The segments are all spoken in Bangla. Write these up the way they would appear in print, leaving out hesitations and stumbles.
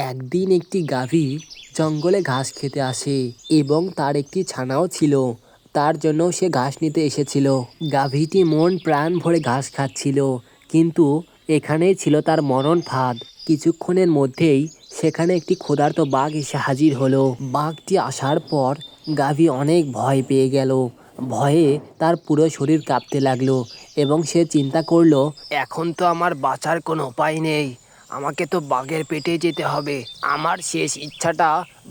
একদিন একটি গাভী জঙ্গলে ঘাস খেতে আসে এবং তার একটি ছানাও ছিল। তার জন্য সে ঘাস নিতে এসেছিল। গাভীটি মন প্রাণ ভরে ঘাস খাচ্ছিল, কিন্তু এখানেই ছিল তার মরণ ফাঁদ। কিছুক্ষণের মধ্যেই সেখানে একটি ক্ষুধার্ত বাঘ এসে হাজির হলো। বাঘটি আসার পর গাভী অনেক ভয় পেয়ে গেল। ভয়ে তার পুরো শরীর কাঁপতে লাগলো এবং সে চিন্তা করলো, এখন তো আমার বাঁচার কোনো উপায় নেই। আমাকে তো বাঘের পেটে যেতে হবে। আমার শেষ ইচ্ছাটা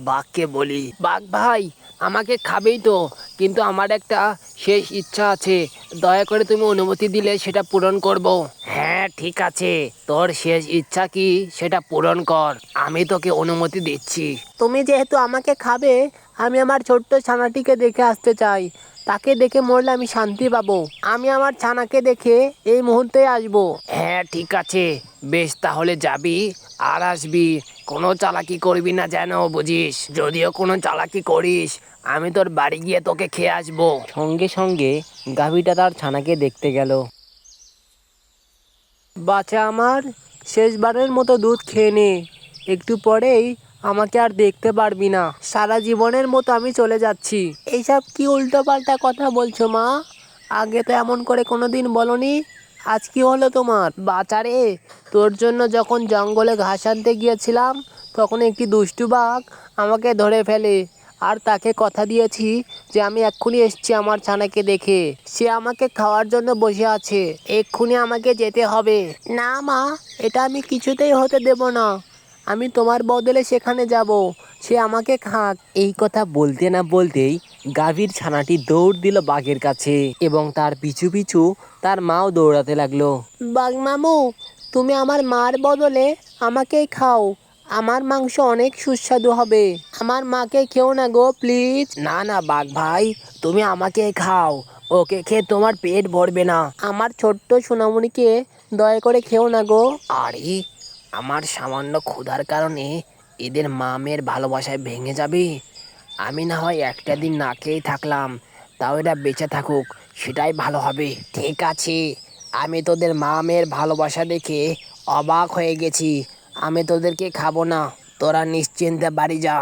বাঘকে বলি, বাঘ ভাই আমাকে খাবেই তো, কিন্তু আমার একটা শেষ ইচ্ছা আছে। দয়া করে তুমি অনুমতি দিলে সেটা পূরণ করব। হ্যাঁ ঠিক আছে, তোর শেষ ইচ্ছা কি সেটা পূরণ কর, আমি তোকে অনুমতি দিচ্ছি। তুমি যেহেতু আমাকে খাবে, আমি আমার ছোট্ট ছানাটিকে দেখে আসতে চাই। তাকে দেখে মরলে আমি শান্তি পাবো। আমি আমার ছানাকে দেখে এই মুহূর্তে আসবো। হ্যাঁ ঠিক আছে, বেশ তাহলে যাবি আর আসবি। কোনো চালাকি করবি না যেন, বুঝিস? যদিও কোনো চালাকি করিস, আমি তোর বাড়ি গিয়ে তোকে খেয়ে আসবো। সঙ্গে সঙ্গে গাভীটা তার ছানাকে দেখতে গেল। বাচ্চা আমার, শেষবারের মতো দুধ খেয়ে নে। একটু পরেই আমাকে আর দেখতে পারবি না। সারা জীবনের মতো আমি চলে যাচ্ছি। এইসব কি উল্টোপাল্টা কথা বলছো মা? আগে তো এমন করে কোনোদিন বলনি। আজ কি হলো তোমার? বাচারে, তোর জন্য যখন জঙ্গলে ঘাস আনতে গিয়েছিলাম, তখন একটি দুষ্টু বাঘ আমাকে ধরে ফেলে। আর তাকে কথা দিয়েছি যে আমি এক্ষুনি এসছি আমার ছানাকে দেখে। সে আমাকে খাওয়ার জন্য বসে আছে। এক্ষুনি আমাকে যেতে হবে। না মা, এটা আমি কিছুতেই হতে দেব না। আমি তোমার বদলে সেখানে যাব। সে আমাকে খাক। এই কথা বলতে না বলতেই গাভীর ছানাটি দৌড় দিল বাঘের কাছে এবং তার পিছু পিছু তার মাও দৌড়াতে লাগলো। বাঘ মামু, তুমি আমার মার বদলে আমাকেই খাও। আমার মাংস অনেক সুস্বাদু হবে। আমার মাকে খেও না গো, প্লিজ। না না বাঘ ভাই, তুমি আমাকে খাও। ওকে খেয়ে তোমার পেট ভরবে না। আমার ছোট্ট সোনামণিকে দয়া করে খেও না গো। আরে, আমার সামান্য ক্ষুধার কারণে এদের মামের ভালোবাসায় ভেঙে যাবে? আমি না হয় একটা দিন না খেয়েই থাকলাম, তাও এরা বেঁচে থাকুক, সেটাই ভালো হবে। ঠিক আছে, আমি তোদের মামের ভালোবাসা দেখে অবাক হয়ে গেছি। আমি তোদেরকে খাবো না, তোরা নিশ্চিন্তে বাড়ি যা।